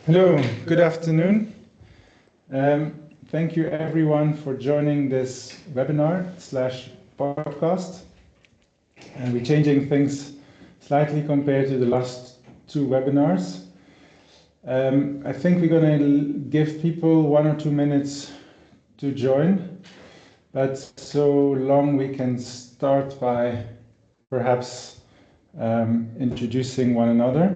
Hello, good afternoon. Thank you everyone for joining this webinar slash podcast. And we're changing things slightly compared to the last two webinars. I think we're going to give people 1 or 2 minutes to join, but so long we can start by perhaps introducing one another.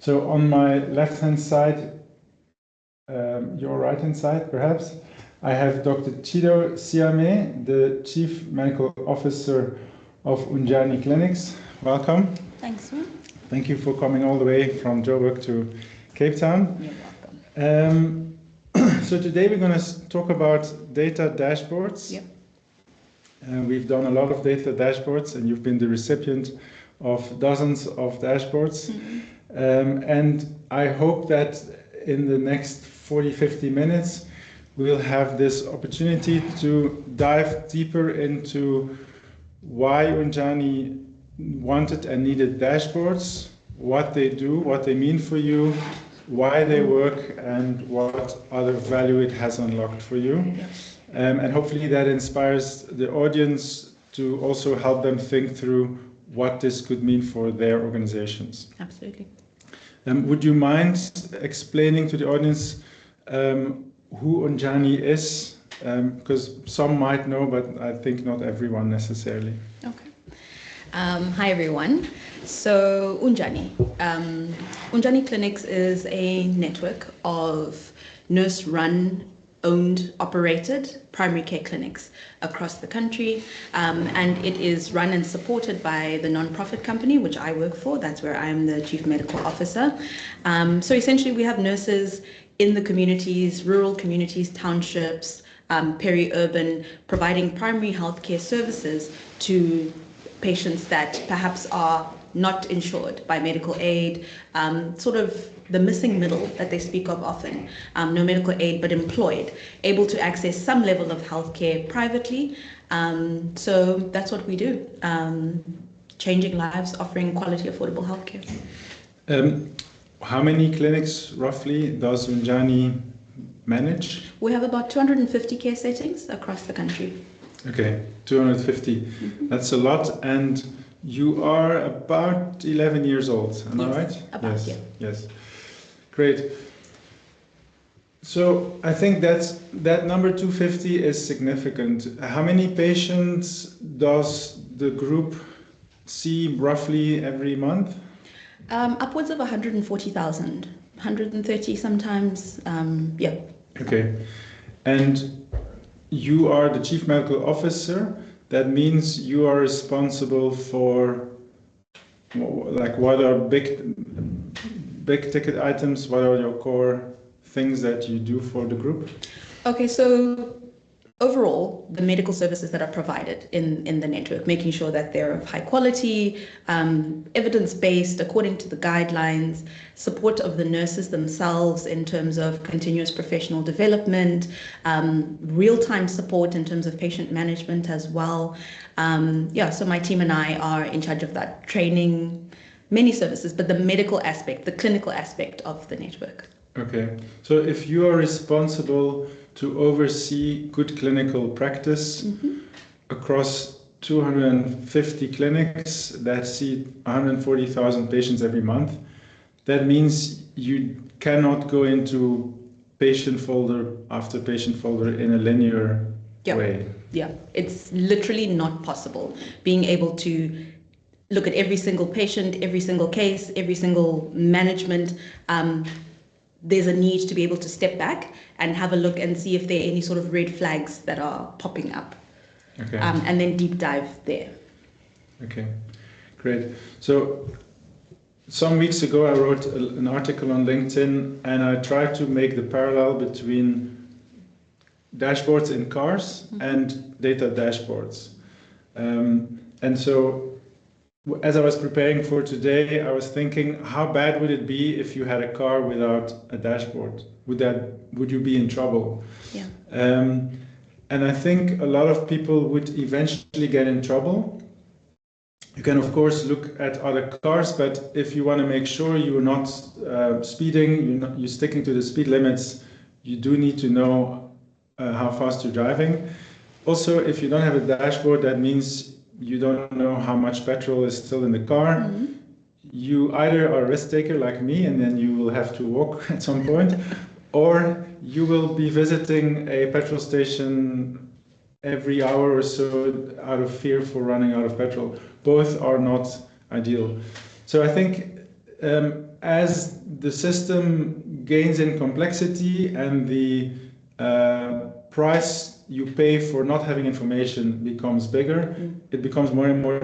So on my left-hand side, your right-hand side perhaps, I have Dr. Chido Siame, the Chief Medical Officer of Unjani Clinics. Welcome. Thanks, Wim. Thank you for coming all the way from Joburg to Cape Town. You're welcome. So today we're going to talk about data dashboards. Yep. We've done a lot of data dashboards, and you've been the recipient of dozens of dashboards. Mm-hmm. And I hope that in the next 40-50 minutes, we'll have this opportunity to dive deeper into why Unjani wanted and needed dashboards, what they do, what they mean for you, why they work, and what other value it has unlocked for you. Yes. And hopefully that inspires the audience to also help them think through what this could mean for their organizations. Absolutely. Would you mind explaining to the audience who Unjani is? Because some might know, but I think not everyone necessarily. Okay. Hi, everyone. So Unjani. Unjani Clinics is a network of nurse-run, owned, operated primary care clinics across the country, and it is run and supported by the non-profit company which I work for. That's where I'm the Chief Medical Officer. So essentially we have nurses in the communities, rural communities, townships, peri-urban, providing primary healthcare services to patients that perhaps are not insured by medical aid, sort of the missing middle that they speak of often, no medical aid but employed, able to access some level of healthcare privately. So that's what we do, changing lives, offering quality, affordable healthcare. How many clinics roughly does Unjani manage? We have about 250 care settings across the country. Okay, 250. Mm-hmm. That's a lot. And you are about 11 years old, am I right? About, yes. Yeah. Yes. Great. So I think that number 250 is significant. How many patients does the group see roughly every month? Upwards of 140,000, 130 sometimes, yeah. Okay. And you are the Chief Medical Officer. That means you are responsible for, like, what are big ticket items? What are your core things that you do for the group? Okay, so overall, the medical services that are provided in the network, making sure that they're of high quality, evidence-based, according to the guidelines, support of the nurses themselves in terms of continuous professional development, real-time support in terms of patient management as well. So my team and I are in charge of that, training, many services, but the medical aspect, the clinical aspect of the network. Okay, so if you are responsible to oversee good clinical practice across 250 clinics that see 140,000 patients every month, that means you cannot go into patient folder after patient folder in a linear way. Yeah, it's literally not possible. Being able to look at every single patient, every single case, every single management, there's a need to be able to step back and have a look and see if there are any sort of red flags that are popping up. Okay. And then deep dive there. Okay, great. So some weeks ago I wrote an article on LinkedIn, and I tried to make the parallel between dashboards in cars and data dashboards. And so as I was preparing for today, I was thinking, how bad would it be if you had a car without a dashboard? Would you be in trouble? Yeah. And I think a lot of people would eventually get in trouble. You can, of course, look at other cars, but if you want to make sure you're not speeding, you're sticking to the speed limits, you do need to know how fast you're driving. Also, if you don't have a dashboard, that means you don't know how much petrol is still in the car. Mm-hmm. You either are a risk taker like me, and then you will have to walk at some point, or you will be visiting a petrol station every hour or so out of fear for running out of petrol. Both are not ideal. So I think as the system gains in complexity and the price you pay for not having information becomes bigger, it becomes more and more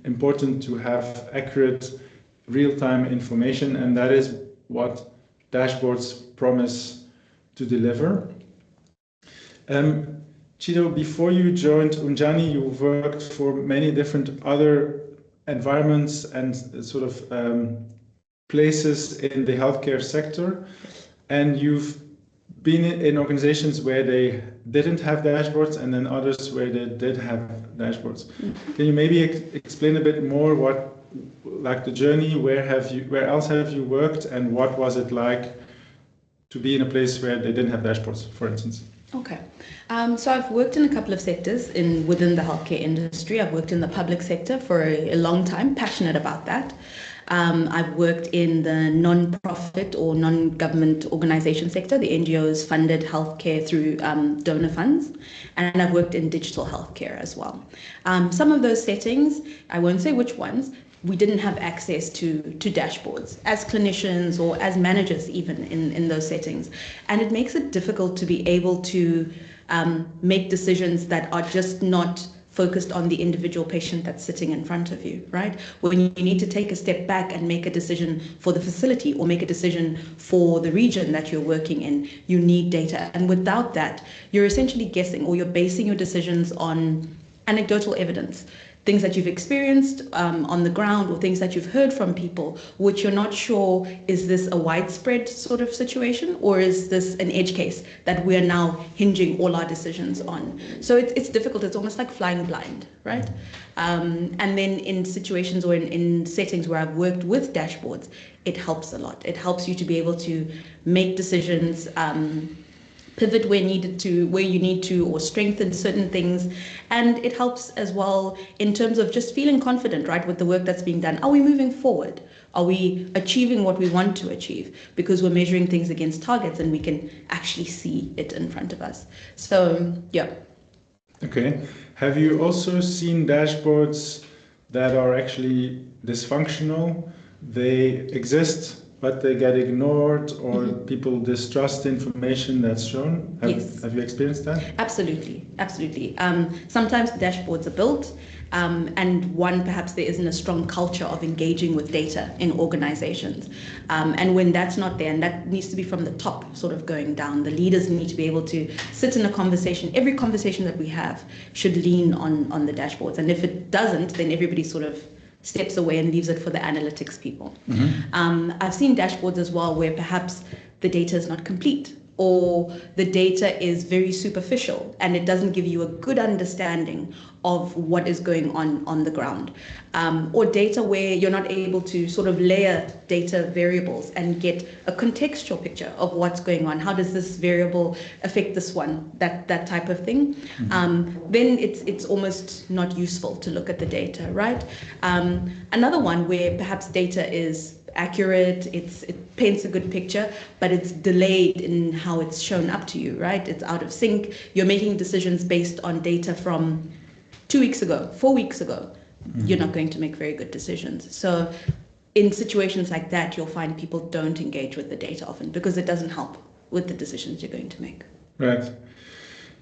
important to have accurate real-time information, and that is what dashboards promise to deliver. Chido, before you joined Unjani, you worked for many different other environments and sort of places in the healthcare sector, and you've been in organizations where they didn't have dashboards and then others where they did have dashboards. Mm-hmm. Can you maybe explain a bit more what, like the journey, where else have you worked, and what was it like to be in a place where they didn't have dashboards, for instance? Okay. So I've worked in a couple of sectors within the healthcare industry. I've worked in the public sector for a long time, passionate about that. I've worked in the non-profit or non-government organization sector, the NGOs funded healthcare through donor funds, and I've worked in digital healthcare as well. Some of those settings, I won't say which ones, we didn't have access to dashboards as clinicians or as managers even in those settings. And it makes it difficult to be able to make decisions that are just not focused on the individual patient that's sitting in front of you, right? When you need to take a step back and make a decision for the facility or make a decision for the region that you're working in, you need data. And without that, you're essentially guessing, or you're basing your decisions on anecdotal evidence, things that you've experienced on the ground, or things that you've heard from people, which you're not sure, is this a widespread sort of situation, or is this an edge case that we're now hinging all our decisions on? So it's difficult. It's almost like flying blind, right? And then in situations or in settings where I've worked with dashboards, it helps a lot. It helps you to be able to make decisions, pivot where you need to, or strengthen certain things. And it helps as well in terms of just feeling confident, right, with the work that's being done. Are we moving forward? Are we achieving what we want to achieve? Because we're measuring things against targets and we can actually see it in front of us. So, yeah. Okay. Have you also seen dashboards that are actually dysfunctional? They exist, but they get ignored, or people distrust information that's shown? Have you experienced that? Absolutely. Sometimes the dashboards are built, and perhaps there isn't a strong culture of engaging with data in organizations. And when that's not there, and that needs to be from the top sort of going down, the leaders need to be able to sit in a conversation. Every conversation that we have should lean on the dashboards. And if it doesn't, then everybody sort of steps away and leaves it for the analytics people. Mm-hmm. I've seen dashboards as well where perhaps the data is not complete, or the data is very superficial and it doesn't give you a good understanding of what is going on the ground. Or data where you're not able to sort of layer data variables and get a contextual picture of what's going on. How does this variable affect this one? That type of thing. Mm-hmm. Then it's almost not useful to look at the data, right? Another one where perhaps data is accurate, it paints a good picture, but it's delayed in how it's shown up to you, right? It's out of sync. You're making decisions based on data from 2 weeks ago, 4 weeks ago. Mm-hmm. You're not going to make very good decisions. So in situations like that, you'll find people don't engage with the data often because it doesn't help with the decisions you're going to make. Right.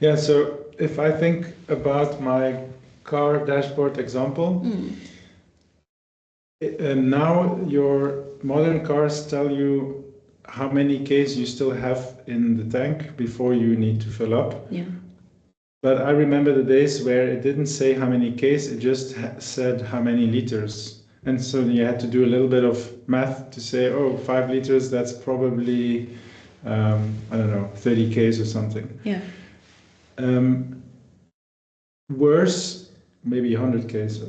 Yeah, so if I think about my car dashboard example, now your modern cars tell you how many Ks you still have in the tank before you need to fill up. Yeah. But I remember the days where it didn't say how many Ks, it just said how many liters. And so you had to do a little bit of math to say, 5 liters, that's probably, 30 Ks or something. Yeah. Worse, maybe 100 Ks.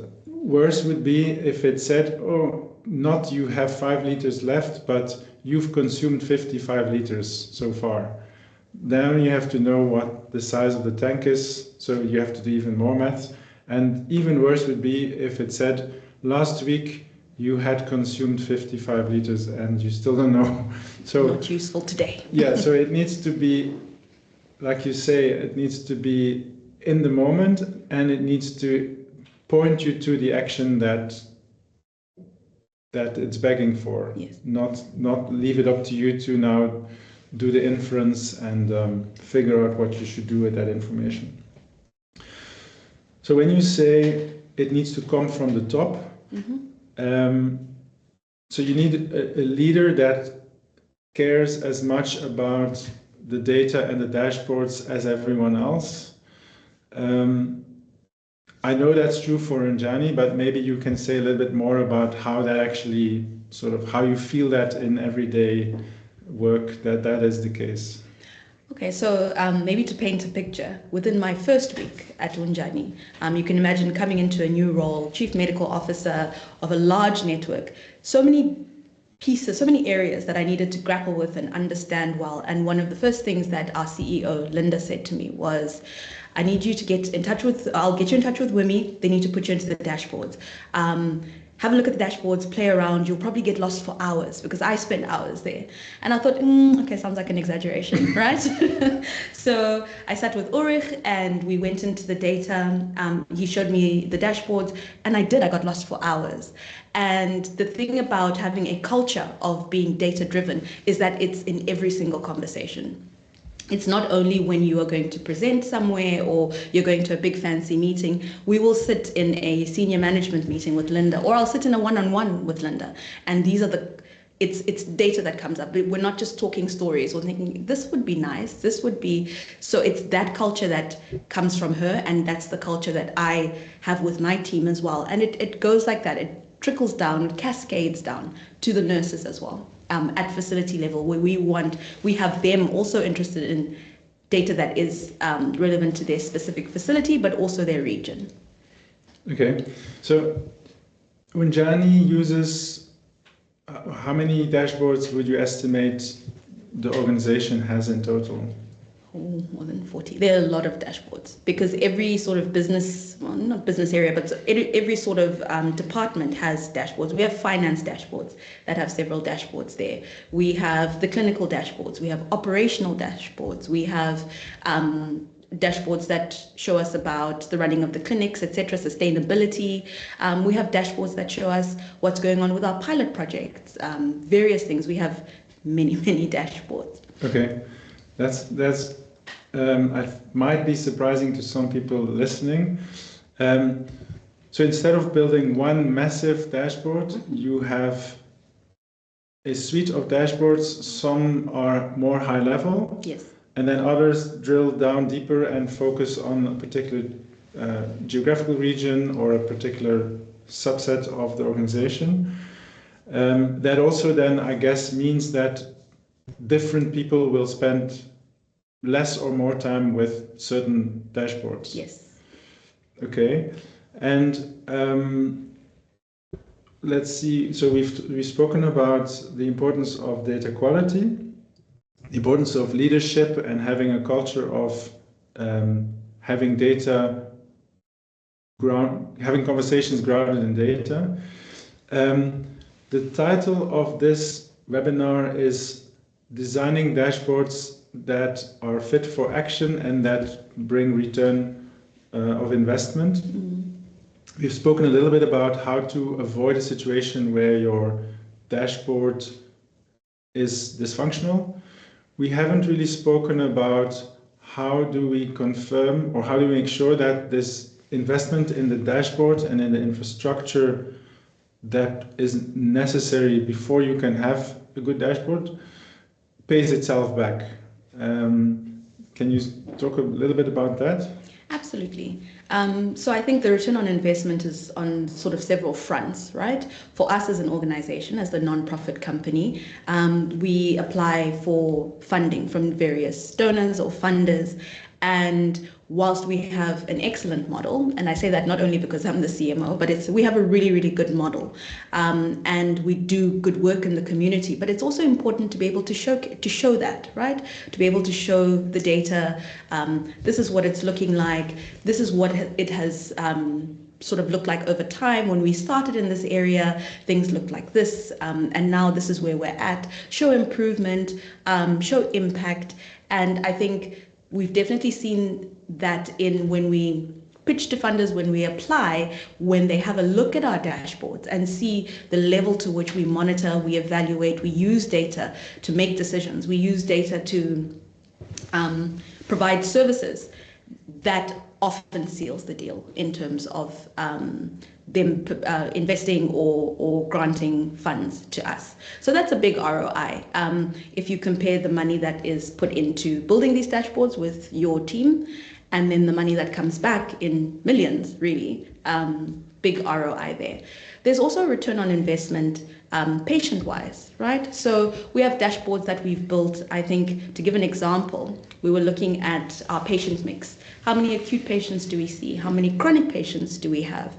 Worse would be if it said, oh, not you have 5 liters left, but you've consumed 55 liters so far. Then you have to know what the size of the tank is, so you have to do even more maths. And even worse would be if it said, last week you had consumed 55 liters and you still don't know. So not useful today. Yeah, so it needs to be, like you say, it needs to be in the moment, and it needs to point you to the action that it's begging for. Yes. Not leave it up to you to now do the inference and figure out what you should do with that information. So when you say it needs to come from the top, so you need a leader that cares as much about the data and the dashboards as everyone else. I know that's true for Unjani, but maybe you can say a little bit more about how that actually, sort of how you feel that in everyday work, that is the case. Okay, so maybe to paint a picture, within my first week at Unjani, you can imagine coming into a new role, chief medical officer of a large network, so many pieces, so many areas that I needed to grapple with and understand well. And one of the first things that our CEO, Linda, said to me was, I need you to get in touch with, I'll get you in touch with Wimmy. They need to put you into the dashboards. Have a look at the dashboards, play around. You'll probably get lost for hours because I spent hours there. And I thought, okay, sounds like an exaggeration, right? So I sat with Ulrich and we went into the data. He showed me the dashboards and I got lost for hours. And the thing about having a culture of being data driven is that it's in every single conversation. It's not only when you are going to present somewhere or you're going to a big fancy meeting. We will sit in a senior management meeting with Linda, or I'll sit in a one-on-one with Linda. And these are it's data that comes up. We're not just talking stories or thinking, this would be nice, this would be. So it's that culture that comes from her, and that's the culture that I have with my team as well. And it goes like that. It trickles down, it cascades down to the nurses as well. At facility level, where we have them also interested in data that is relevant to their specific facility, but also their region. Okay, so Unjani uses, how many dashboards would you estimate the organization has in total? Oh, more than 40. There are a lot of dashboards because every sort of business, well, not business area, but every sort of department has dashboards. We have finance dashboards that have several dashboards there. We have the clinical dashboards. We have operational dashboards. We have dashboards that show us about the running of the clinics, etc., sustainability. We have dashboards that show us what's going on with our pilot projects, various things. We have many, many dashboards. Okay. That's might be surprising to some people listening. So instead of building one massive dashboard, you have a suite of dashboards. Some are more high level, yes, and then others drill down deeper and focus on a particular geographical region or a particular subset of the organization. That also then, I guess, means that different people will spend less or more time with certain dashboards. Yes. Okay, and let's see. So we've spoken about the importance of data quality, the importance of leadership, and having a culture of having data having conversations grounded in data. The title of this webinar is Designing Dashboards that are fit for action and that bring return of investment. We've spoken a little bit about how to avoid a situation where your dashboard is dysfunctional. We haven't really spoken about how do we confirm or how do we make sure that this investment in the dashboard and in the infrastructure that is necessary before you can have a good dashboard pays itself back. Can you talk a little bit about that? Absolutely. So I think the return on investment is on sort of several fronts, right? For us as an organization, as the non-profit company, we apply for funding from various donors or funders, and whilst we have an excellent model, and I say that not only because I'm the CMO, but we have a really, really good model, and we do good work in the community. But it's also important to be able to show that, right? To be able to show the data. This is what it's looking like. This is what it has sort of looked like over time. When we started in this area, things looked like this, and now this is where we're at. Show improvement, show impact, and I think we've definitely seen that in when we pitch to funders, when we apply, when they have a look at our dashboards and see the level to which we monitor, we evaluate, we use data to make decisions, we use data to provide services, that often seals the deal in terms of them investing or granting funds to us. So that's a big ROI. If you compare the money that is put into building these dashboards with your team, and then the money that comes back in millions, really, big ROI there. There's also a return on investment patient-wise, right? So we have dashboards that we've built. I think, to give an example, we were looking at our patient mix. How many acute patients do we see? How many chronic patients do we have?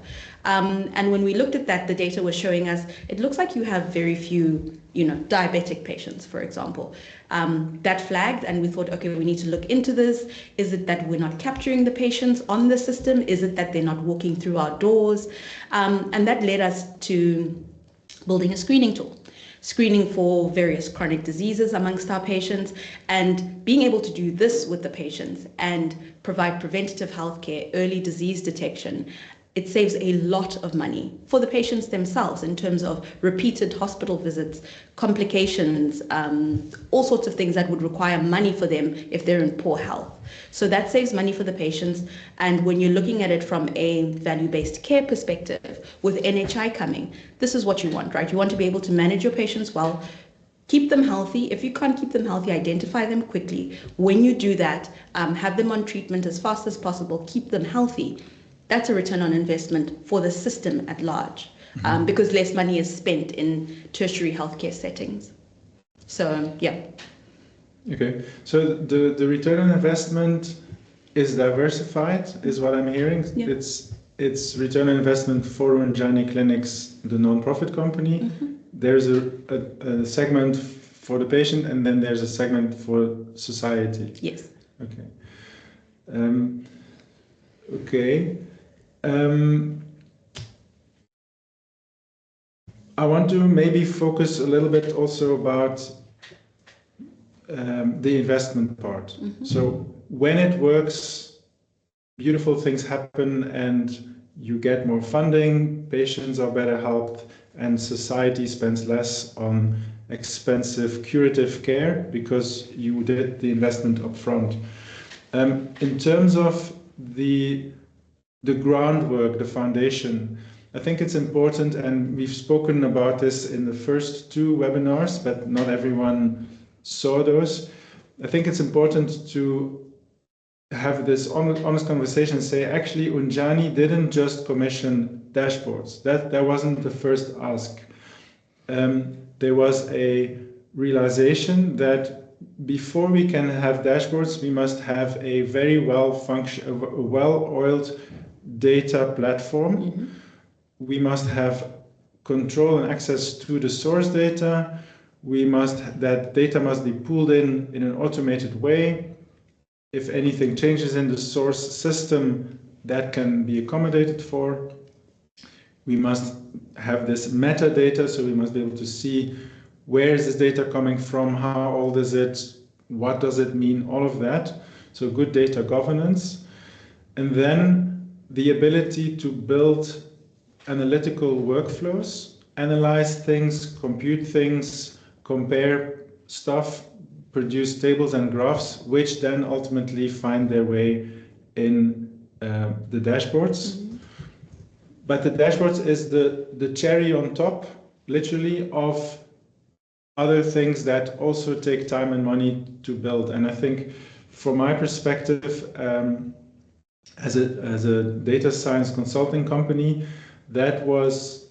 And when we looked at that, the data was showing us, it looks like you have very few, diabetic patients, for example. That flagged, and we thought, okay, we need to look into this. Is it that we're not capturing the patients on the system? Is it that they're not walking through our doors? And that led us to building a screening tool. Screening for various chronic diseases amongst our patients, and being able to do this with the patients and provide preventative healthcare, early disease detection. It saves a lot of money for the patients themselves in terms of repeated hospital visits, complications, all sorts of things that would require money for them if they're in poor health. So that saves money for the patients. And when you're looking at it from a value-based care perspective, with NHI coming, this is what you want, right? You want to be able to manage your patients well, keep them healthy. If you can't keep them healthy, identify them quickly. When you do that, have them on treatment as fast as possible, keep them healthy. That's a return on investment for the system at large, because less money is spent in tertiary healthcare settings. So, yeah. Okay, so the return on investment is diversified, is what I'm hearing. Yeah. It's return on investment for Unjani Clinics, the non-profit company. Mm-hmm. There's a segment for the patient, and then there's a segment for society. Yes. Okay. Okay. I want to maybe focus a little bit also about the investment part. Mm-hmm. So when it works, beautiful things happen and you get more funding, patients are better helped, and society spends less on expensive curative care because you did the investment up front. In terms of the groundwork, the foundation, I think it's important, and we've spoken about this in the first two webinars, but not everyone saw those. I think it's important to have this honest conversation and say, actually, Unjani didn't just commission dashboards. That wasn't the first ask. There was a realization that before we can have dashboards, we must have a very well-oiled data platform. Mm-hmm. We must have control and access to the source data. That data must be pulled in an automated way. If anything changes in the source system, that can be accommodated for. We must have this metadata, so we must be able to see where is this data coming from, how old is it, what does it mean, all of that. So good data governance. And then the ability to build analytical workflows, analyze things, compute things, compare stuff, produce tables and graphs, which then ultimately find their way in the dashboards. Mm-hmm. But the dashboards is the cherry on top, literally, of other things that also take time and money to build. And I think from my perspective, as a data science consulting company, that was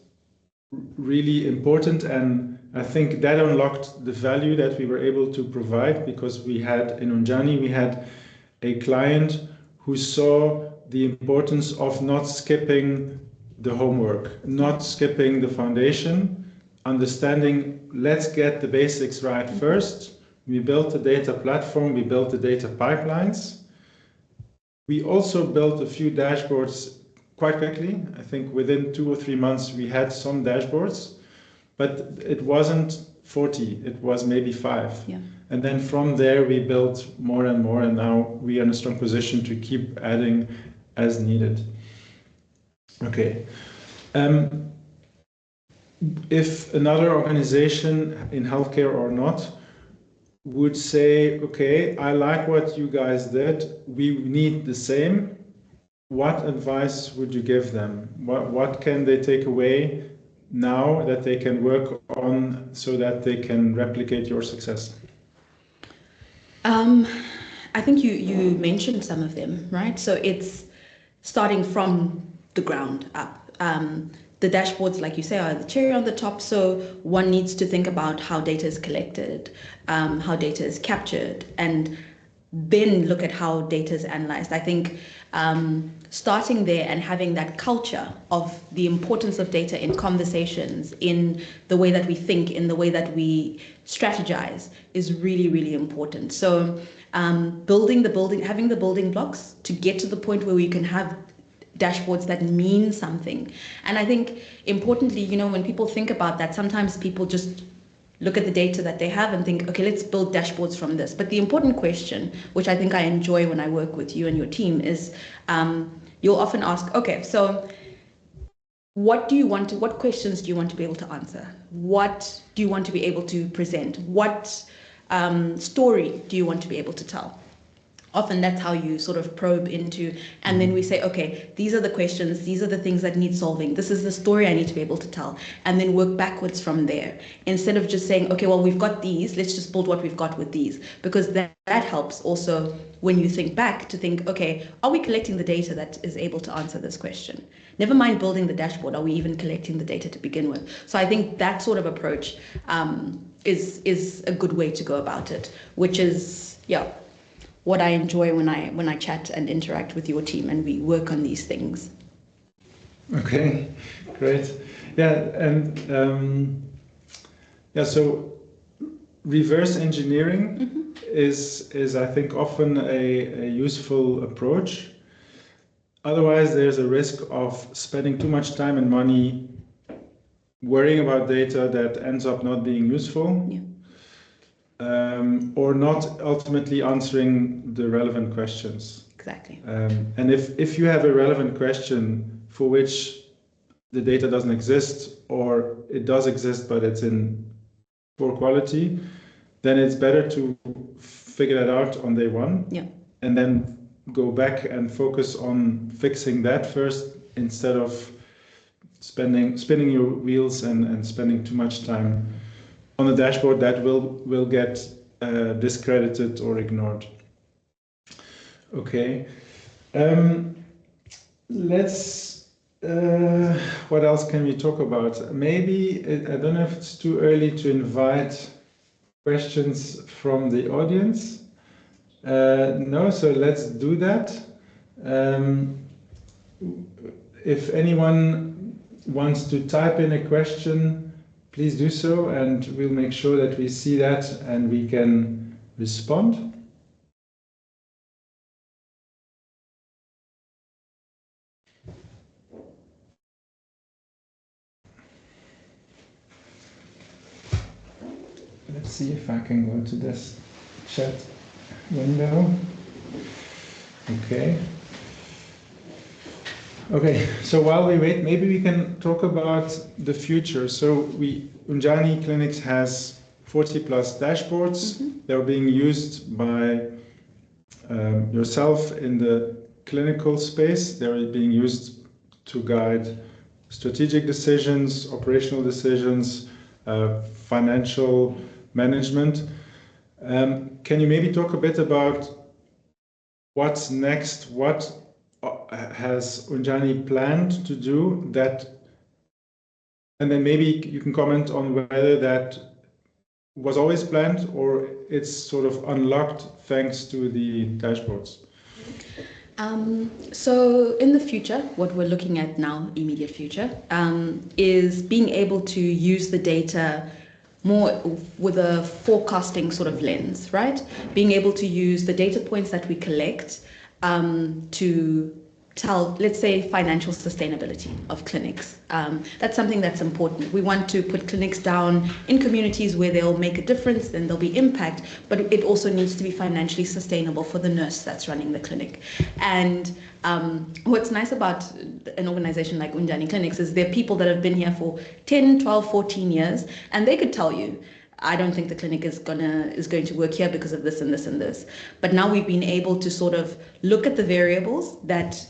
really important, and I think that unlocked the value that we were able to provide, because we had in Unjani, we had a client who saw the importance of not skipping the homework, not skipping the foundation, understanding, let's get the basics right first. We built a data platform, we built the data pipelines. We also built a few dashboards quite quickly. I think within 2 or 3 months we had some dashboards, but it wasn't 40, it was maybe 5. Yeah. And then from there we built more and more, and now we are in a strong position to keep adding as needed. Okay. If another organization in healthcare or not would say, okay, I like what you guys did, we need the same, what advice would you give them? What can they take away now that they can work on so that they can replicate your success? I think you mentioned some of them, right? So it's starting from the ground up. The dashboards, like you say, are the cherry on the top. So one needs to think about how data is collected, how data is captured, and then look at how data is analyzed. I think starting there and having that culture of the importance of data in conversations, in the way that we think, in the way that we strategize is really, really important. So having the building blocks to get to the point where we can have dashboards that mean something. And I think importantly, when people think about that, sometimes people just look at the data that they have and think, okay, let's build dashboards from this. But the important question, which I think I enjoy when I work with you and your team, is you'll often ask, okay, so what questions do you want to be able to answer? What do you want to be able to present? What story do you want to be able to tell? Often that's how you sort of probe into, and then we say, okay, these are the questions, these are the things that need solving, this is the story I need to be able to tell, and then work backwards from there. Instead of just saying, okay, well, we've got these, let's just build what we've got with these, because that helps also when you think back to think, okay, are we collecting the data that is able to answer this question? Never mind building the dashboard, are we even collecting the data to begin with? So I think that sort of approach is a good way to go about it, which is, what I enjoy when I chat and interact with your team and we work on these things. Okay, great. Yeah, and so reverse engineering is I think often a useful approach. Otherwise, there's a risk of spending too much time and money worrying about data that ends up not being useful. Yeah. Or not ultimately answering the relevant questions. Exactly. And if you have a relevant question for which the data doesn't exist, or it does exist but it's in poor quality, then it's better to figure that out on day one. Yeah. And then go back and focus on fixing that first, instead of spinning your wheels and spending too much time on the dashboard that will get discredited or ignored. Okay. Let's. What else can we talk about? Maybe I don't know if it's too early to invite questions from the audience. No, so let's do that. If anyone wants to type in a question, please do so, and we'll make sure that we see that and we can respond. Let's see if I can go to this chat window. Okay, so while we wait, maybe we can talk about the future. So Unjani Clinics has 40 plus dashboards. They're being used by yourself in the clinical space. They're being used to guide strategic decisions, operational decisions, financial management. Can you maybe talk a bit about what's next? What has Unjani planned to do that? And then maybe you can comment on whether that was always planned or it's sort of unlocked thanks to the dashboards. So in the future, what we're looking at now, immediate future, is being able to use the data more with a forecasting sort of lens, right? Being able to use the data points that we collect to tell, let's say, financial sustainability of clinics. That's something that's important. We want to put clinics down in communities where they'll make a difference, then there'll be impact, but it also needs to be financially sustainable for the nurse that's running the clinic. And what's nice about an organization like Unjani Clinics is there are people that have been here for 10, 12, 14 years, and they could tell you, I don't think the clinic is going to work here because of this and this and this. But now we've been able to sort of look at the variables that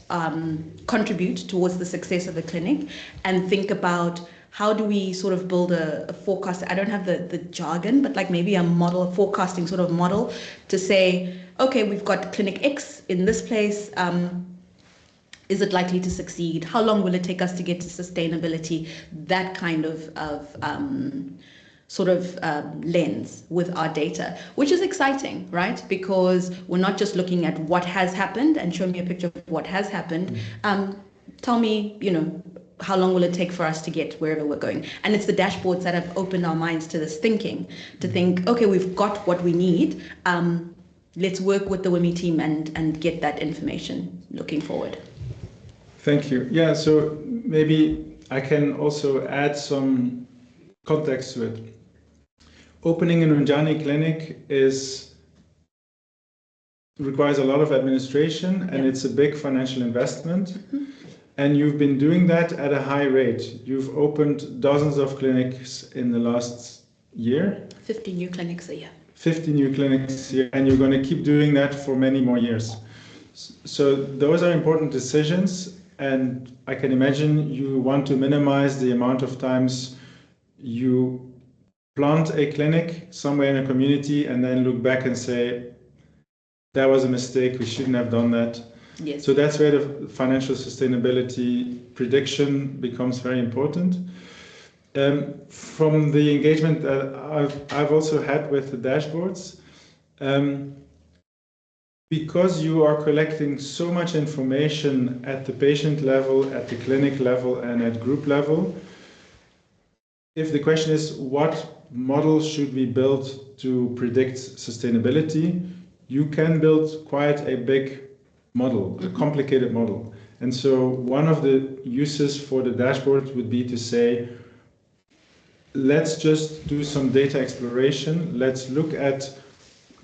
contribute towards the success of the clinic and think about how do we sort of build a forecast. I don't have the jargon, but like maybe a model, a forecasting sort of model to say, okay, we've got clinic X in this place. Is it likely to succeed? How long will it take us to get to sustainability? That kind of lens with our data, which is exciting, right? Because we're not just looking at what has happened and show me a picture of what has happened. Tell me, how long will it take for us to get wherever we're going? And it's the dashboards that have opened our minds to this thinking, to think, okay, we've got what we need. Let's work with the Wimmy team and get that information looking forward. Thank you. Yeah, so maybe I can also add some context to it. Opening an Unjani clinic requires a lot of administration, and it's a big financial investment. And you've been doing that at a high rate. You've opened dozens of clinics in the last year. 50 new clinics a year. 50 new clinics a year, and you're going to keep doing that for many more years. So those are important decisions, and I can imagine you want to minimize the amount of times you plant a clinic somewhere in a community and then look back and say, that was a mistake, we shouldn't have done that. Yes. So that's where the financial sustainability prediction becomes very important. From the engagement that I've also had with the dashboards, because you are collecting so much information at the patient level, at the clinic level, and at group level, if the question is what model should we build to predict sustainability, you can build quite a big model, a complicated model. And so one of the uses for the dashboard would be to say, let's just do some data exploration. Let's look at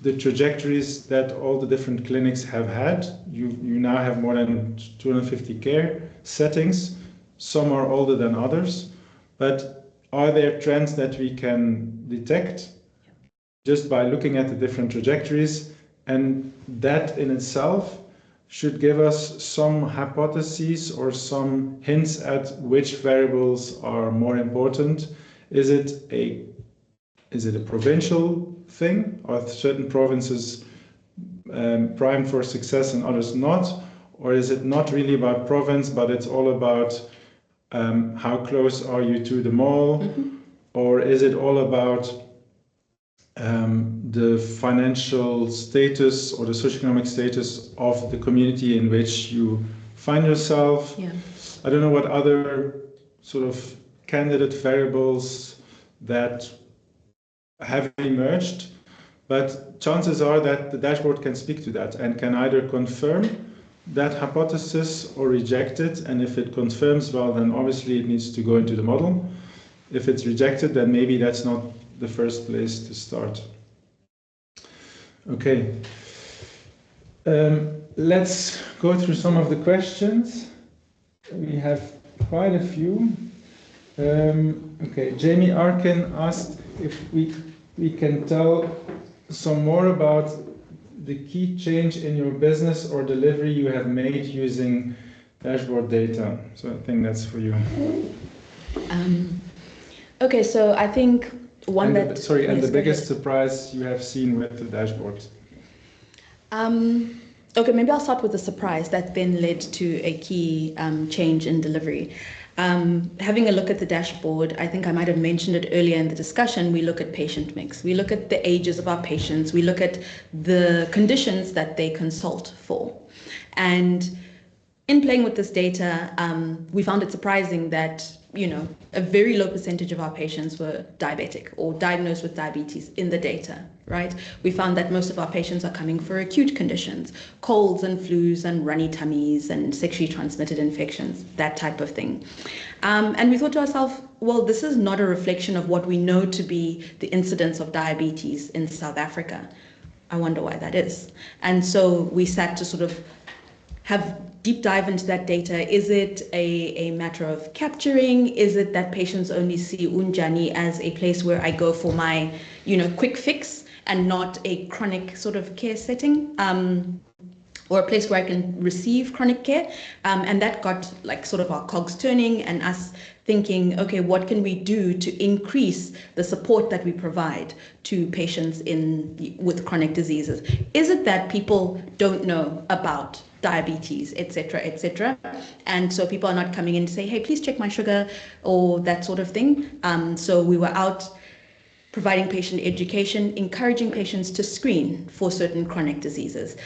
the trajectories that all the different clinics have had. You now have more than 250 care settings. Some are older than others, but are there trends that we can detect just by looking at the different trajectories? And that in itself should give us some hypotheses or some hints at which variables are more important. Is it a provincial thing? Are certain provinces primed for success and others not? Or is it not really about province, but it's all about how close are you to the mall? Or is it all about the financial status or the socioeconomic status of the community in which you find yourself? Yeah. I don't know what other sort of candidate variables that have emerged, but chances are that the dashboard can speak to that and can either confirm that hypothesis or reject it. And if it confirms, well, then obviously it needs to go into the model. If it's rejected, then maybe that's not the first place to start. Okay. Let's go through some of the questions. We have quite a few. Okay, Jamie Arkin asked if we can tell some more about the key change in your business or delivery you have made using dashboard data. So I think that's for you. Okay, so I think the biggest surprise you have seen with the dashboard. Okay, maybe I'll start with the surprise that then led to a key change in delivery. Having a look at the dashboard, I think I might have mentioned it earlier in the discussion, we look at patient mix. We look at the ages of our patients. We look at the conditions that they consult for. And in playing with this data, we found it surprising that, a very low percentage of our patients were diabetic or diagnosed with diabetes in the data, right? We found that most of our patients are coming for acute conditions, colds and flus and runny tummies and sexually transmitted infections, that type of thing. And we thought to ourselves, well, this is not a reflection of what we know to be the incidence of diabetes in South Africa. I wonder why that is. And so we sat to sort of have deep dive into that data. Is it a matter of capturing? Is it that patients only see Unjani as a place where I go for my, quick fix and not a chronic sort of care setting? Or a place where I can receive chronic care. And that got like sort of our cogs turning and us thinking, okay, what can we do to increase the support that we provide to patients with chronic diseases? Is it that people don't know about diabetes, etc., etc., and so people are not coming in to say, hey, please check my sugar or that sort of thing? So we were out providing patient education, encouraging patients to screen for certain chronic diseases.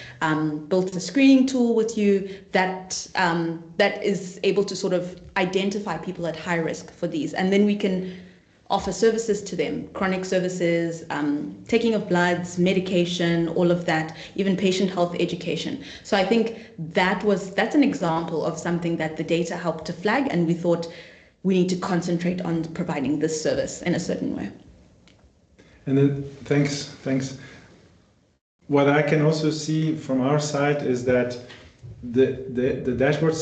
Built a screening tool with you that is able to sort of identify people at high risk for these, and then we can offer services to them, chronic services, taking of bloods, medication, all of that, even patient health education. So I think that's an example of something that the data helped to flag, and we thought we need to concentrate on providing this service in a certain way. And then thanks. What I can also see from our side is that the dashboard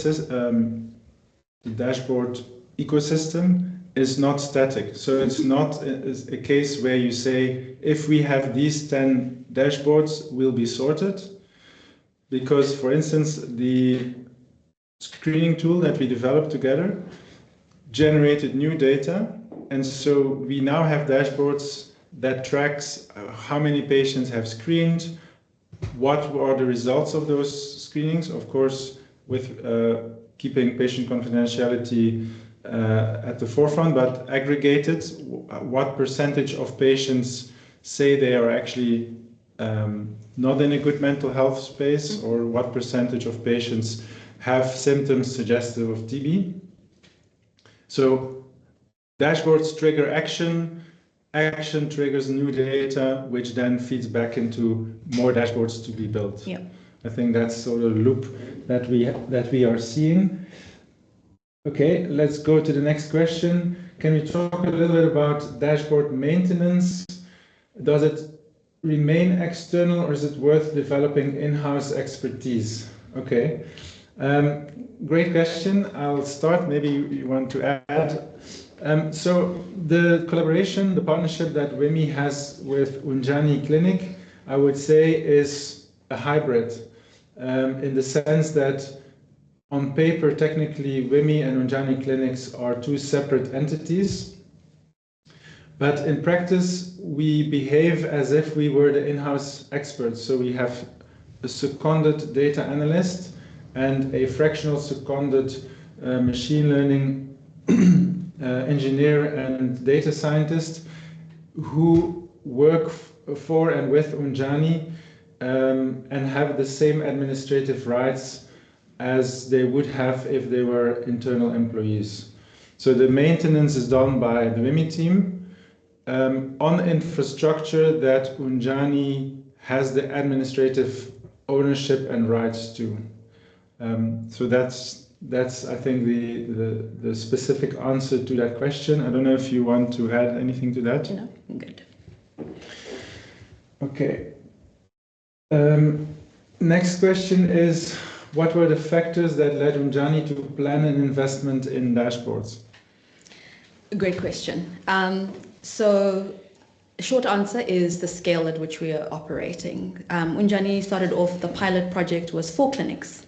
ecosystem is not static. So it's not a case where you say, if we have these 10 dashboards, we'll be sorted. Because, for instance, the screening tool that we developed together generated new data. And so we now have dashboards that tracks how many patients have screened, what were the results of those screenings, of course, with keeping patient confidentiality at the forefront, but aggregated, what percentage of patients say they are actually not in a good mental health space, or what percentage of patients have symptoms suggestive of TB. So dashboards trigger action triggers new data, which then feeds back into more dashboards to be built. Yeah. I think that's sort of the loop that we are seeing. Okay, let's go to the next question. Can we talk a little bit about dashboard maintenance? Does it remain external, or is it worth developing in-house expertise? Okay, great question. I'll start. Maybe you want to add. So the collaboration, the partnership that Wimmy has with Unjani Clinic, I would say is a hybrid, in the sense that on paper, technically, Wimmy and Unjani Clinics are two separate entities. But in practice, we behave as if we were the in-house experts. So we have a seconded data analyst and a fractional seconded machine learning engineer and data scientist who work for and with Unjani and have the same administrative rights as they would have if they were internal employees. So the maintenance is done by the Wimmy team on infrastructure that Unjani has the administrative ownership and rights to. So that's I think the specific answer to that question. I don't know if you want to add anything to that. No, I'm good. Okay. Next question is, what were the factors that led Unjani to plan an investment in dashboards? Great question. So short answer is the scale at which we are operating. Unjani started off, the pilot project was 4 clinics.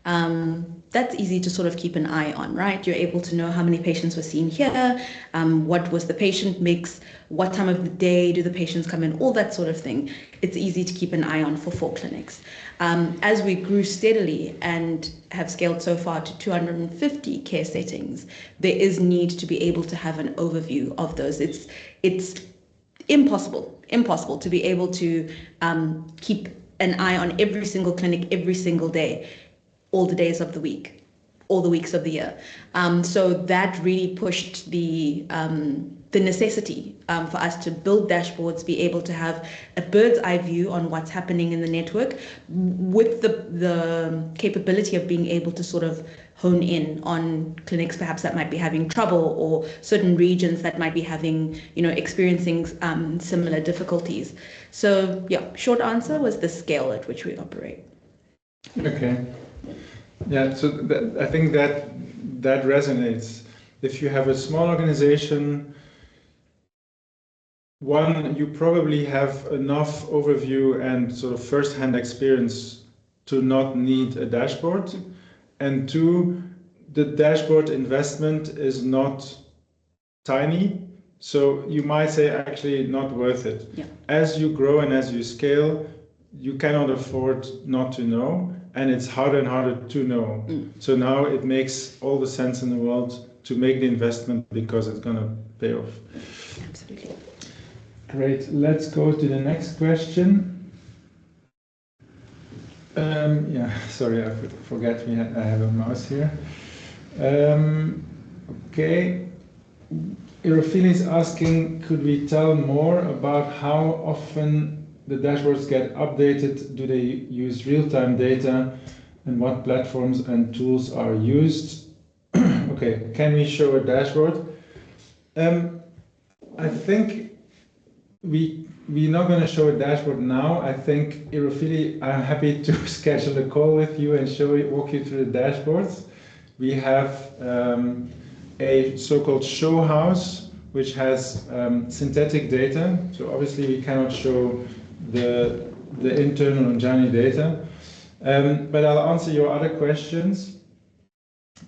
That's easy to sort of keep an eye on, right? You're able to know how many patients were seen here, what was the patient mix, what time of the day do the patients come in, all that sort of thing. It's easy to keep an eye on for 4 clinics. As we grew steadily and have scaled so far to 250 care settings, there is need to be able to have an overview of those. It's impossible to be able to keep an eye on every single clinic every single day, all the days of the week, all the weeks of the year. So that really pushed the necessity for us to build dashboards, be able to have a bird's eye view on what's happening in the network, with the capability of being able to sort of hone in on clinics perhaps that might be having trouble, or certain regions that might be having, experiencing similar difficulties. So yeah, short answer was the scale at which we operate. Okay. Yeah, so I think that resonates. If you have a small organization, one, you probably have enough overview and sort of first-hand experience to not need a dashboard. And two, the dashboard investment is not tiny. So you might say actually not worth it. Yeah. As you grow and as you scale, you cannot afford not to know. And it's harder and harder to know. So now it makes all the sense in the world to make the investment because it's going to pay off. Absolutely. Great. Let's go to the next question. Sorry, I forgot I have a mouse here. Okay. Irofili is asking, could we tell more about how often the dashboards get updated? Do they use real-time data, and what platforms and tools are used? Okay, can we show a dashboard? I think we're not going to show a dashboard now. I think, Irofili, I'm happy to schedule a call with you and walk you through the dashboards. We have a so-called show house, which has synthetic data. So obviously we cannot show the internal Unjani data. But I'll answer your other questions,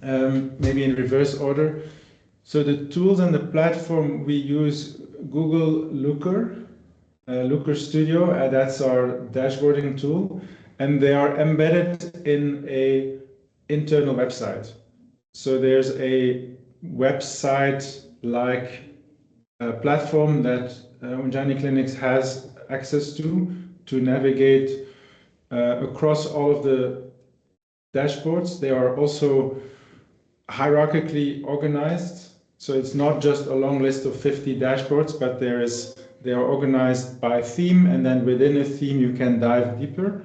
maybe in reverse order. So the tools and the platform, we use Google Looker, Looker Studio, that's our dashboarding tool, and they are embedded in a internal website. So there's a website-like platform that Unjani Clinics has access to navigate across all of the dashboards. They are also hierarchically organized, so it's not just a long list of 50 dashboards, but they are organized by theme, and then within a theme you can dive deeper.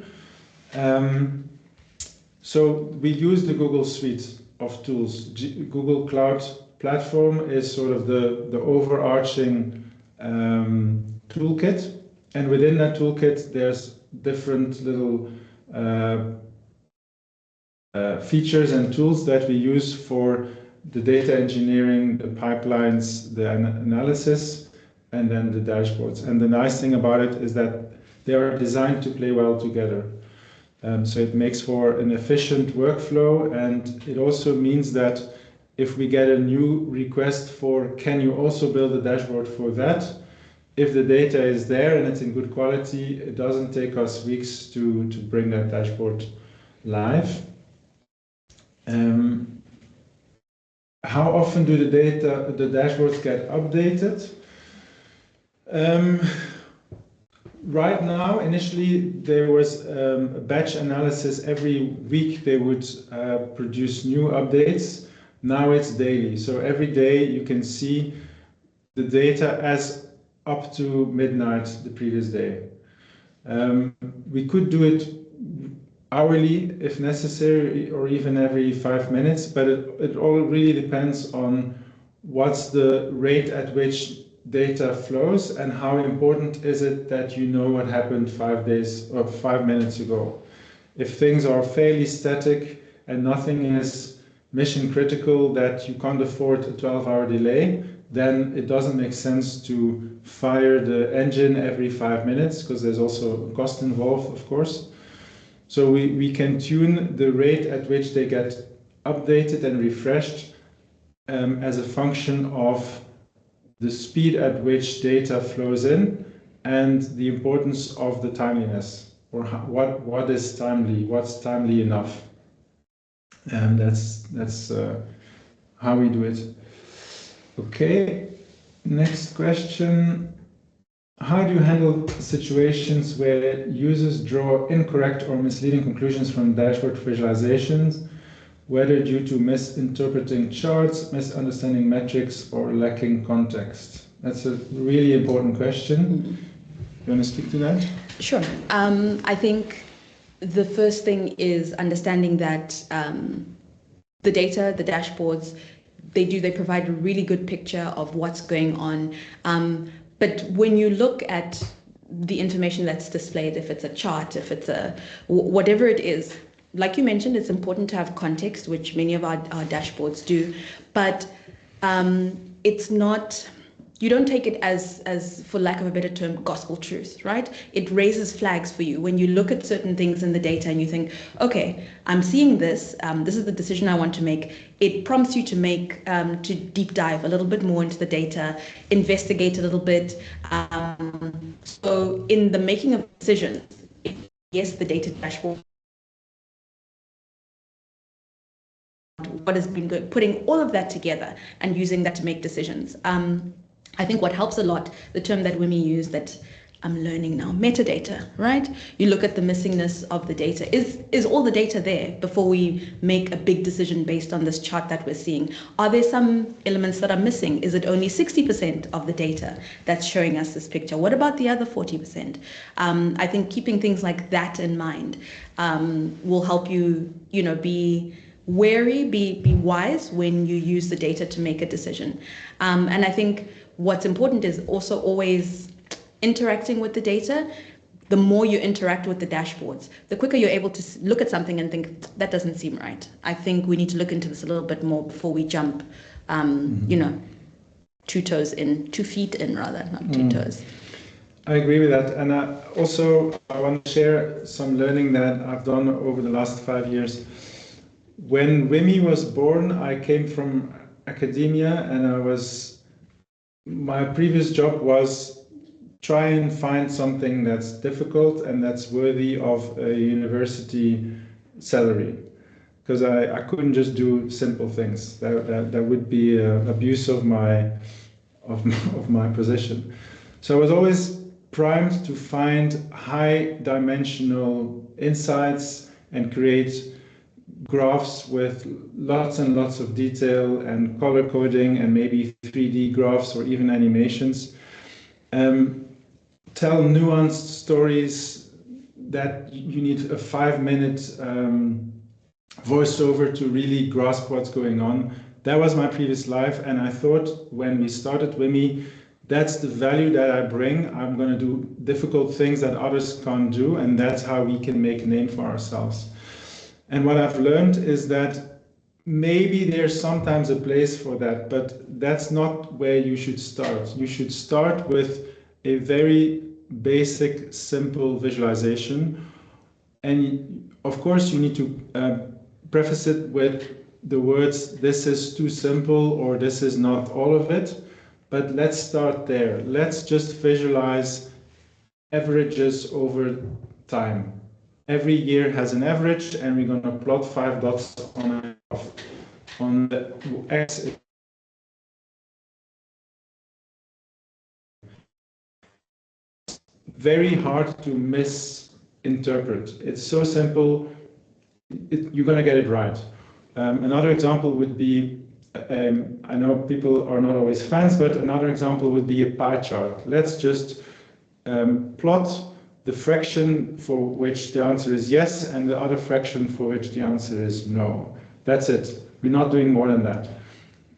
So we use the Google suite of tools. Google Cloud Platform is sort of the overarching toolkit. And within that toolkit, there's different little features and tools that we use for the data engineering, the pipelines, the analysis, and then the dashboards. And the nice thing about it is that they are designed to play well together. So it makes for an efficient workflow, and it also means that if we get a new request for, can you also build a dashboard for that? If the data is there and it's in good quality, it doesn't take us weeks to bring that dashboard live. How often do the dashboards get updated? Right now, initially, there was a batch analysis. Every week they would produce new updates. Now it's daily. So every day you can see the data as up to midnight the previous day. We could do it hourly if necessary, or even every 5 minutes, but it all really depends on what's the rate at which data flows and how important is it that you know what happened 5 days or 5 minutes ago. If things are fairly static and nothing is mission critical that you can't afford a 12-hour delay, then it doesn't make sense to fire the engine every 5 minutes, because there's also a cost involved, of course. So we can tune the rate at which they get updated and refreshed as a function of the speed at which data flows in and the importance of the timeliness, or what is timely, what's timely enough. And that's how we do it. Okay, next question. How do you handle situations where users draw incorrect or misleading conclusions from dashboard visualizations, whether due to misinterpreting charts, misunderstanding metrics, or lacking context? That's a really important question. You want to speak to that? Sure. I think the first thing is understanding that the data, the dashboards, they provide a really good picture of what's going on. But when you look at the information that's displayed, if it's a chart, if it's whatever it is, like you mentioned, it's important to have context, which many of our dashboards do, but it's not, you don't take it as, for lack of a better term, gospel truth, right? It raises flags for you when you look at certain things in the data and you think, okay, I'm seeing this, this is the decision I want to make. It prompts you to make, to deep dive a little bit more into the data, investigate a little bit. So in the making of decisions, yes, the data dashboard, what has been good, putting all of that together and using that to make decisions. I think what helps a lot, the term that Wimmy used that I'm learning now, metadata, right? You look at the missingness of the data. Is all the data there before we make a big decision based on this chart that we're seeing? Are there some elements that are missing? Is it only 60% of the data that's showing us this picture? What about the other 40%? I think keeping things like that in mind will help you, be wary, be wise when you use the data to make a decision. And I think what's important is also always interacting with the data. The more you interact with the dashboards, the quicker you're able to look at something and think, that doesn't seem right. I think we need to look into this a little bit more before we jump, 2 feet in rather, not 2 toes. I agree with that. And I want to share some learning that I've done over the last 5 years. When Wimmy was born, I came from academia, and my previous job was try and find something that's difficult and that's worthy of a university salary, because I couldn't just do simple things. That would be abuse of my position. So I was always primed to find high dimensional insights and create graphs with lots and lots of detail and color coding and maybe 3D graphs or even animations. Tell nuanced stories that you need a 5-minute voiceover to really grasp what's going on. That was my previous life, and I thought when we started Wimmy, that's the value that I bring. I'm going to do difficult things that others can't do, and that's how we can make a name for ourselves. And what I've learned is that maybe there's sometimes a place for that, but that's not where you should start. You should start with a very basic, simple visualization. And of course, you need to preface it with the words, this is too simple, or this is not all of it. But let's start there. Let's just visualize averages over time. Every year has an average, and we're going to plot 5 dots on a graph. On the X, very hard to misinterpret. It's so simple, you're going to get it right. Another example would be, I know people are not always fans, but another example would be a pie chart. Let's just plot the fraction for which the answer is yes and the other fraction for which the answer is no. That's it. We're not doing more than that.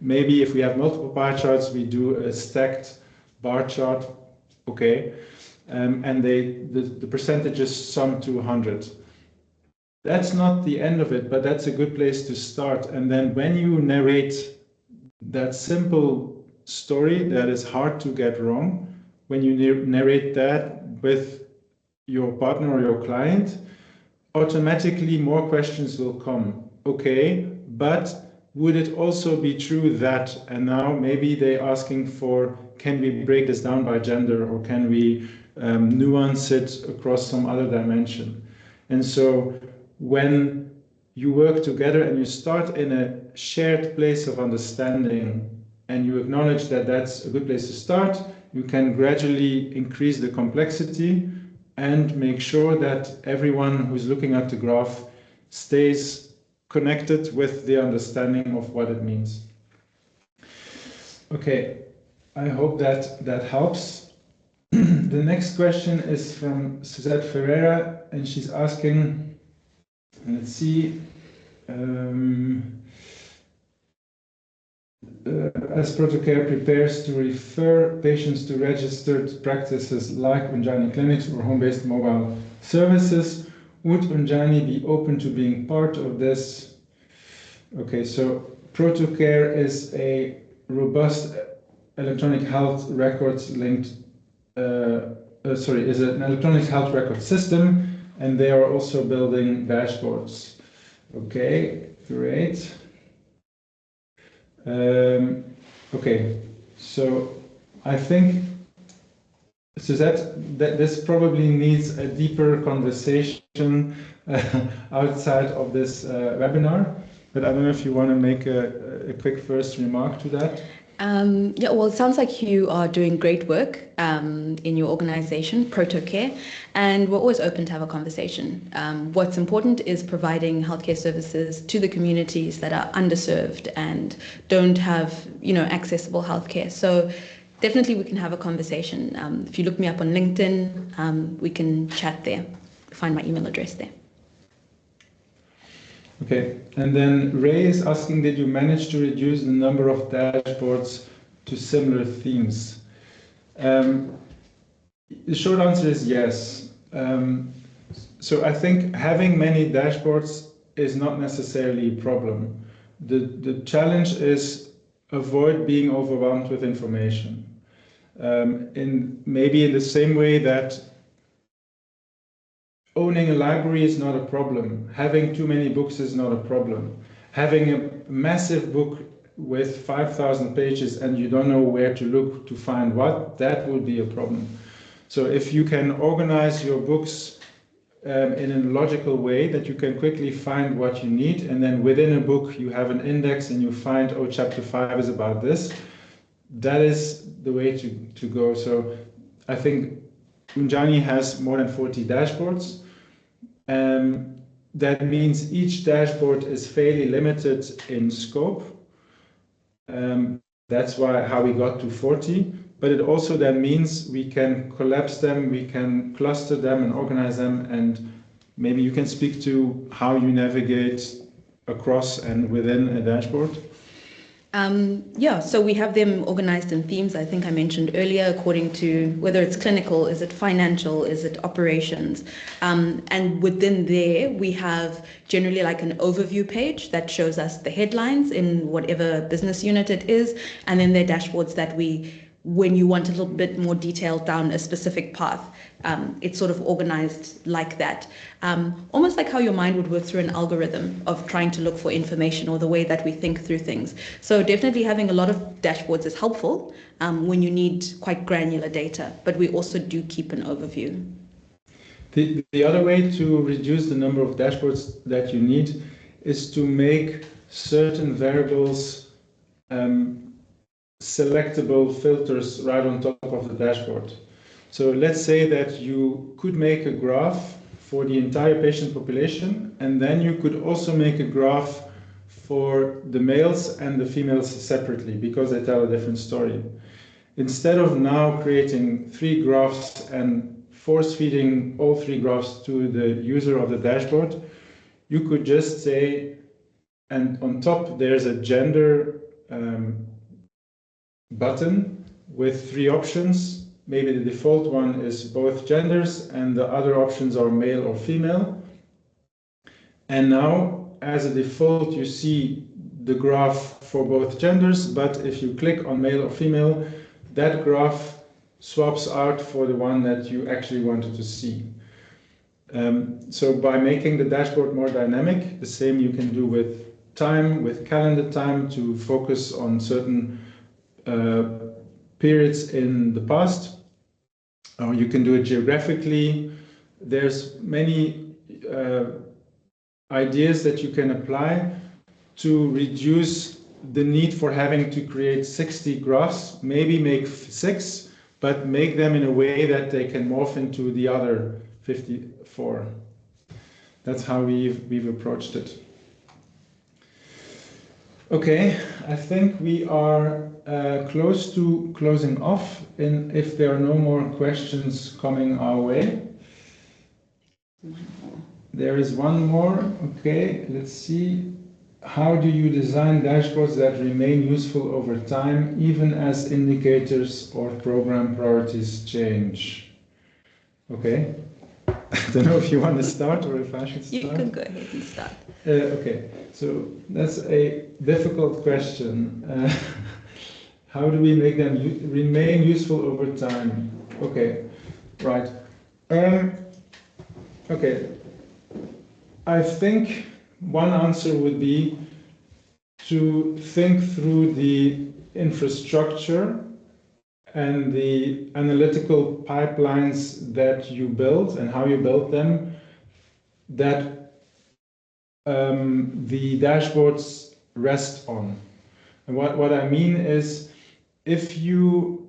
Maybe if we have multiple pie charts, we do a stacked bar chart, okay, and the percentages sum to 100. That's not the end of it, but that's a good place to start. And then when you narrate that simple story that is hard to get wrong, when you narrate that with your partner or your client, automatically more questions will come. Okay, but would it also be true that, and now maybe they're asking for, can we break this down by gender, or can we nuance it across some other dimension? And so when you work together and you start in a shared place of understanding and you acknowledge that that's a good place to start, you can gradually increase the complexity and make sure that everyone who's looking at the graph stays connected with the understanding of what it means. Okay, I hope that helps. The next question is from Suzette Ferreira, and she's asking, let's see, as Protocare prepares to refer patients to registered practices like Unjani Clinics or home-based mobile services, would Unjani be open to being part of this? Okay, so Protocare is a robust electronic health records linked, is an electronic health record system, and they are also building dashboards. Okay, great. Okay, so I think, Suzette, that this probably needs a deeper conversation outside of this webinar, but I don't know if you want to make a quick first remark to that. Yeah, well, it sounds like you are doing great work in your organization, Protocare, and we're always open to have a conversation. What's important is providing healthcare services to the communities that are underserved and don't have, accessible healthcare. So definitely we can have a conversation. If you look me up on LinkedIn, we can chat there. Find my email address there. Okay, and then Ray is asking, did you manage to reduce the number of dashboards to similar themes? The short answer is yes. So I think having many dashboards is not necessarily a problem. The challenge is avoid being overwhelmed with information. Maybe in the same way that owning a library is not a problem. Having too many books is not a problem. Having a massive book with 5,000 pages and you don't know where to look to find what, that would be a problem. So if you can organize your books in a logical way that you can quickly find what you need, and then within a book you have an index and you find, oh, chapter 5 is about this, that is the way to go. So I think Unjani has more than 40 dashboards. That means each dashboard is fairly limited in scope. That's how we got to 40. But it also then means we can collapse them, we can cluster them and organize them, and maybe you can speak to how you navigate across and within a dashboard. Yeah, so we have them organized in themes, I think I mentioned earlier, according to whether it's clinical, is it financial, is it operations? And within there, we have generally like an overview page that shows us the headlines in whatever business unit it is, and then there are dashboards that when you want a little bit more detail down a specific path, it's sort of organized like that. Almost like how your mind would work through an algorithm of trying to look for information, or the way that we think through things. So definitely having a lot of dashboards is helpful when you need quite granular data, but we also do keep an overview. The other way to reduce the number of dashboards that you need is to make certain variables selectable filters right on top of the dashboard. So let's say that you could make a graph for the entire patient population, and then you could also make a graph for the males and the females separately, because they tell a different story. Instead of now creating 3 graphs and force-feeding all 3 graphs to the user of the dashboard, you could just say, and on top there's a gender button with 3 options. Maybe the default one is both genders and the other options are male or female. And now, as a default, you see the graph for both genders, but if you click on male or female, that graph swaps out for the one that you actually wanted to see. So by making the dashboard more dynamic, the same you can do with time, with calendar time, to focus on certain periods in the past. Or you can do it geographically. There's many ideas that you can apply to reduce the need for having to create 60 graphs, maybe make 6, but make them in a way that they can morph into the other 54. That's how we've approached it. Okay, I think we are close to closing off, if there are no more questions coming our way. There is one more. Okay, let's see. How do you design dashboards that remain useful over time, even as indicators or program priorities change? Okay. I don't know if you want to start or if I should start. You can go ahead and start. Okay, so that's a difficult question. How do we make them remain useful over time? Okay, right. Okay, I think one answer would be to think through the infrastructure and the analytical pipelines that you build and how you build them, that the dashboards rest on. And what I mean is, if you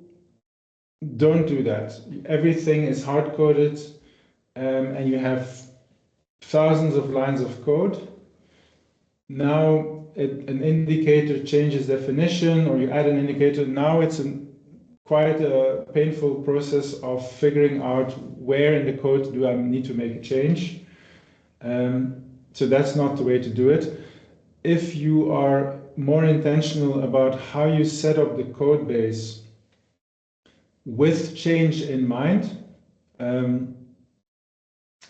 don't do that, everything is hard-coded, and you have thousands of lines of code. Now an indicator changes definition, or you add an indicator. Now it's quite a painful process of figuring out where in the code do I need to make a change. So that's not the way to do it. If you are more intentional about how you set up the code base with change in mind,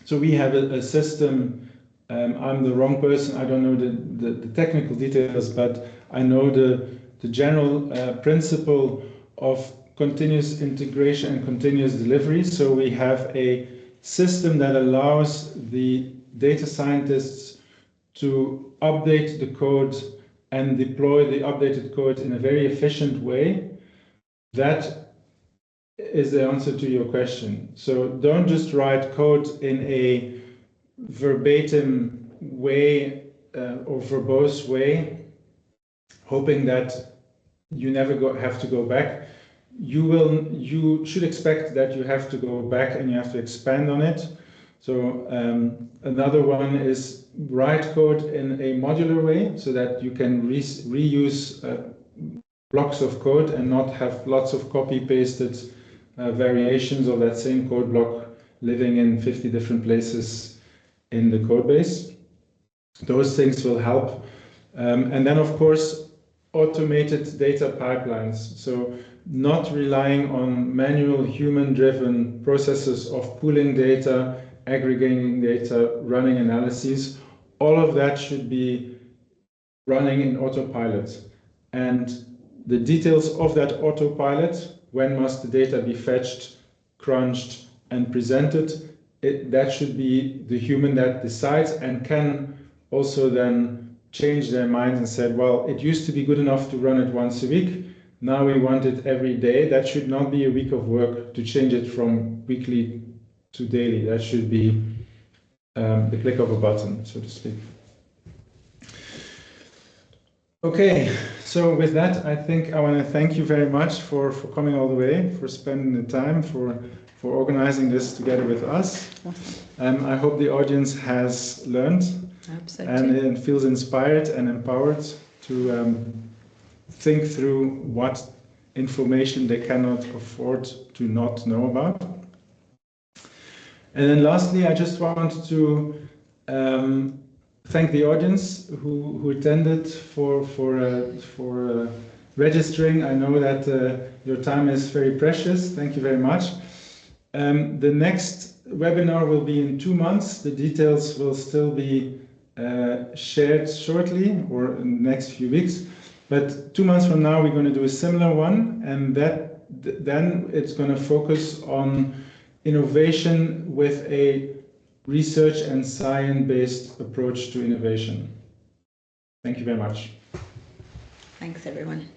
so we have a system. I'm the wrong person. I don't know the technical details, but I know the general principle of continuous integration and continuous delivery. So we have a system that allows the data scientists to update the code and deploy the updated code in a very efficient way. That is the answer to your question. So don't just write code in a verbatim way or verbose way, hoping that you never have to go back. You should expect that you have to go back and you have to expand on it. So another one is write code in a modular way so that you can reuse blocks of code and not have lots of copy-pasted variations of that same code block living in 50 different places in the code base. Those things will help. And then, of course, automated data pipelines. So not relying on manual human-driven processes of pooling data, aggregating data, running analyses. All of that should be running in autopilot. And the details of that autopilot, when must the data be fetched, crunched, and presented, that should be the human that decides and can also then change their mind and said, well, it used to be good enough to run it once a week. Now we want it every day. That should not be a week of work to change it from weekly to daily. That should be the click of a button, so to speak. Okay, so with that, I think I want to thank you very much for coming all the way, for spending the time, for organizing this together with us. I hope the audience has learned. Absolutely. And feels inspired and empowered to think through what information they cannot afford to not know about. And then lastly, I just want to thank the audience who attended for registering. I know that your time is very precious. Thank you very much. The next webinar will be in 2 months. The details will still be shared shortly or in the next few weeks. But 2 months from now, we're going to do a similar one, and then it's going to focus on innovation with a research and science-based approach to innovation. Thank you very much. Thanks, everyone.